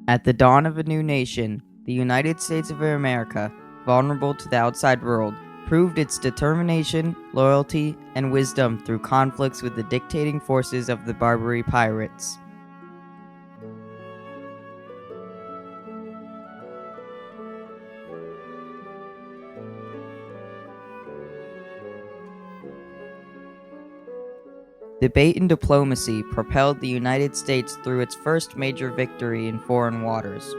At the dawn of a new nation, the United States of America, vulnerable to the outside world, proved its determination, loyalty, and wisdom through conflicts with the dictating forces of the Barbary pirates. Debate and diplomacy propelled the United States through its first major victory in foreign waters,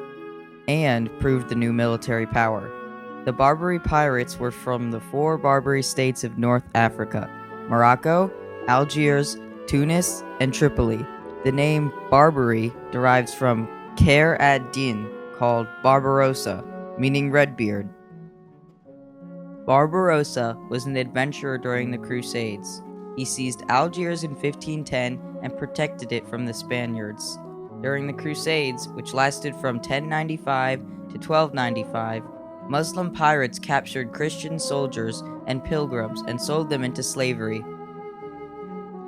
and proved the new military power. The Barbary pirates were from the four Barbary states of North Africa: Morocco, Algiers, Tunis, and Tripoli. The name Barbary derives from Khair ad-Din, called Barbarossa, meaning Redbeard. Barbarossa was an adventurer during the Crusades. He seized Algiers in 1510 and protected it from the Spaniards. During the Crusades, which lasted from 1095 to 1295, Muslim pirates captured Christian soldiers and pilgrims and sold them into slavery.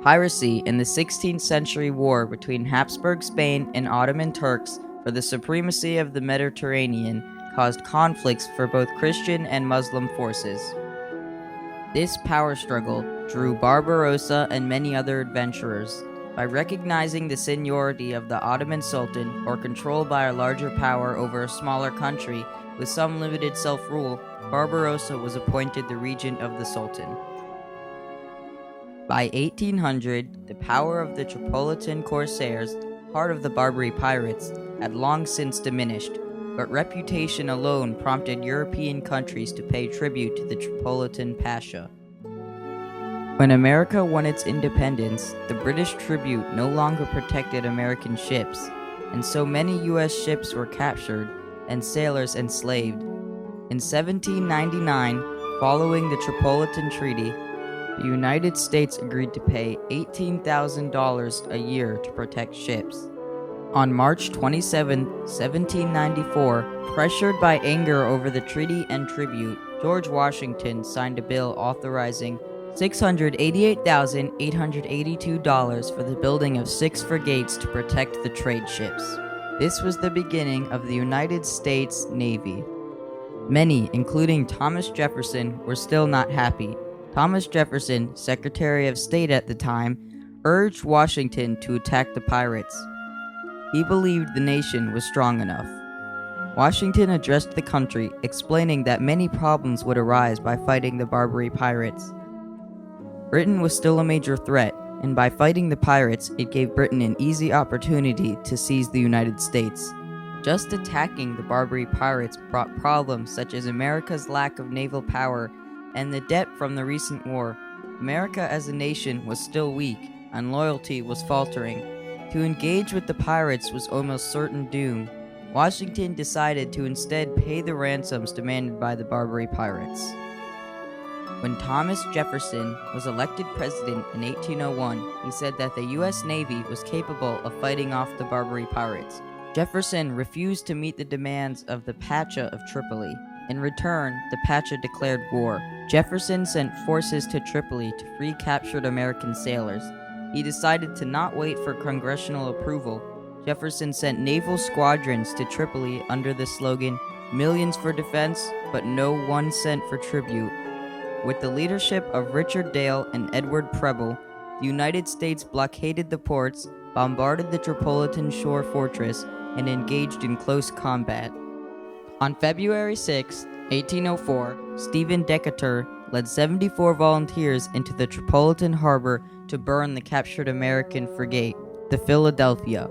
Piracy in the 16th century war between Habsburg Spain and Ottoman Turks for the supremacy of the Mediterranean caused conflicts for both Christian and Muslim forces. This power struggle drew Barbarossa and many other adventurers. By recognizing the seniority of the Ottoman Sultan, or control by a larger power over a smaller country with some limited self-rule, Barbarossa was appointed the regent of the Sultan. By 1800, the power of the Tripolitan corsairs, part of the Barbary pirates, had long since diminished, but reputation alone prompted European countries to pay tribute to the Tripolitan Pasha. When America won its independence, the British tribute no longer protected American ships, and so many U.S. ships were captured and sailors enslaved. In 1799, following the Tripolitan Treaty, the United States agreed to pay $18,000 a year to protect ships. On March 27, 1794, pressured by anger over the treaty and tribute, George Washington signed a bill authorizing $688,882 for the building of 6 frigates to protect the trade ships. This was the beginning of the United States Navy. Many, including Thomas Jefferson, were still not happy. Thomas Jefferson, Secretary of State at the time, urged Washington to attack the pirates. He believed the nation was strong enough. Washington addressed the country, explaining that many problems would arise by fighting the Barbary pirates. Britain was still a major threat, and by fighting the pirates, it gave Britain an easy opportunity to seize the United States. Just attacking the Barbary pirates brought problems such as America's lack of naval power and the debt from the recent war. America as a nation was still weak, and loyalty was faltering. To engage with the pirates was almost certain doom. Washington decided to instead pay the ransoms demanded by the Barbary pirates. When Thomas Jefferson was elected president in 1801, he said that the U.S. Navy was capable of fighting off the Barbary pirates. Jefferson refused to meet the demands of the Pasha of Tripoli. In return, the Pasha declared war. Jefferson sent forces to Tripoli to free captured American sailors. He decided to not wait for congressional approval. Jefferson sent naval squadrons to Tripoli under the slogan, "Millions for defense, but no 1 cent for tribute." With the leadership of Richard Dale and Edward Preble, the United States blockaded the ports, bombarded the Tripolitan shore fortress, and engaged in close combat. On February 6, 1804, Stephen Decatur led 74 volunteers into the Tripolitan harbor to burn the captured American frigate, the Philadelphia.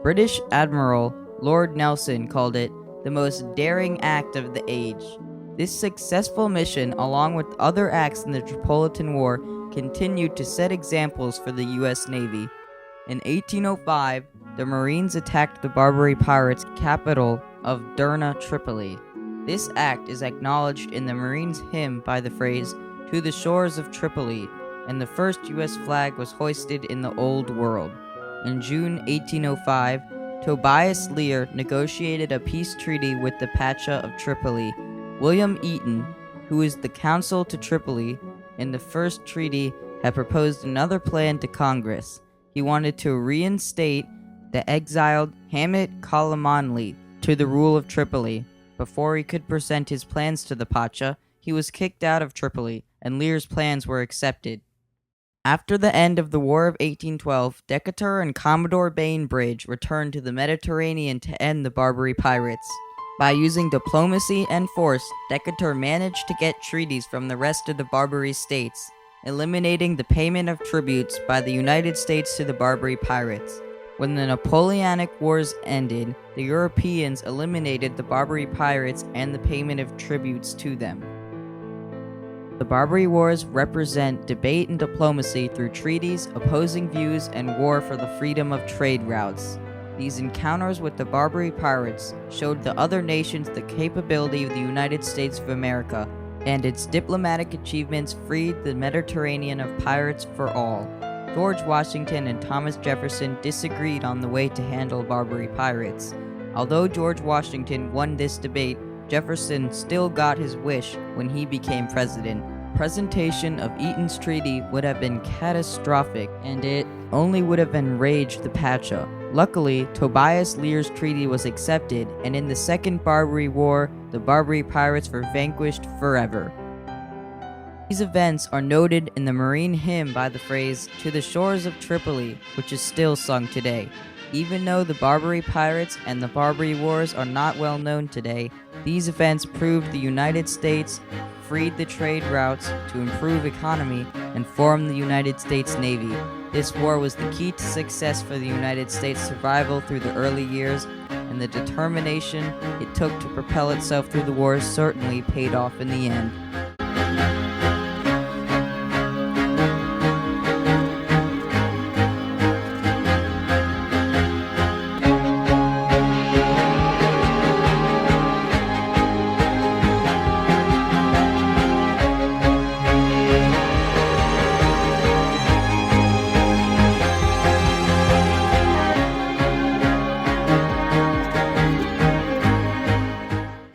British Admiral Lord Nelson called it the most daring act of the age. This successful mission, along with other acts in the Tripolitan War, continued to set examples for the U.S. Navy. In 1805, the Marines attacked the Barbary pirates' capital of Derna, Tripoli. This act is acknowledged in the Marines' hymn by the phrase, "To the shores of Tripoli," and the first U.S. flag was hoisted in the Old World. In June 1805, Tobias Lear negotiated a peace treaty with the Pasha of Tripoli. William Eaton, who was the consul to Tripoli in the first treaty, had proposed another plan to Congress. He wanted to reinstate the exiled Hamid Kalamanli to the rule of Tripoli. Before he could present his plans to the Pacha, he was kicked out of Tripoli, and Lear's plans were accepted. After the end of the War of 1812, Decatur and Commodore Bainbridge returned to the Mediterranean to end the Barbary pirates. By using diplomacy and force, Decatur managed to get treaties from the rest of the Barbary states, eliminating the payment of tributes by the United States to the Barbary pirates. When the Napoleonic Wars ended, the Europeans eliminated the Barbary pirates and the payment of tributes to them. The Barbary Wars represent debate and diplomacy through treaties, opposing views, and war for the freedom of trade routes. These encounters with the Barbary pirates showed the other nations the capability of the United States of America, and its diplomatic achievements freed the Mediterranean of pirates for all. George Washington and Thomas Jefferson disagreed on the way to handle Barbary pirates. Although George Washington won this debate, Jefferson still got his wish when he became president. Presentation of Eaton's treaty would have been catastrophic, and it only would have enraged the Pacha. Luckily, Tobias Lear's treaty was accepted, and in the Second Barbary War, the Barbary pirates were vanquished forever. These events are noted in the Marine hymn by the phrase, "To the shores of Tripoli," which is still sung today. Even though the Barbary pirates and the Barbary Wars are not well known today, these events proved the United States freed the trade routes to improve economy and form the United States Navy. This war was the key to success for the United States' survival through the early years, and the determination it took to propel itself through the war certainly paid off in the end.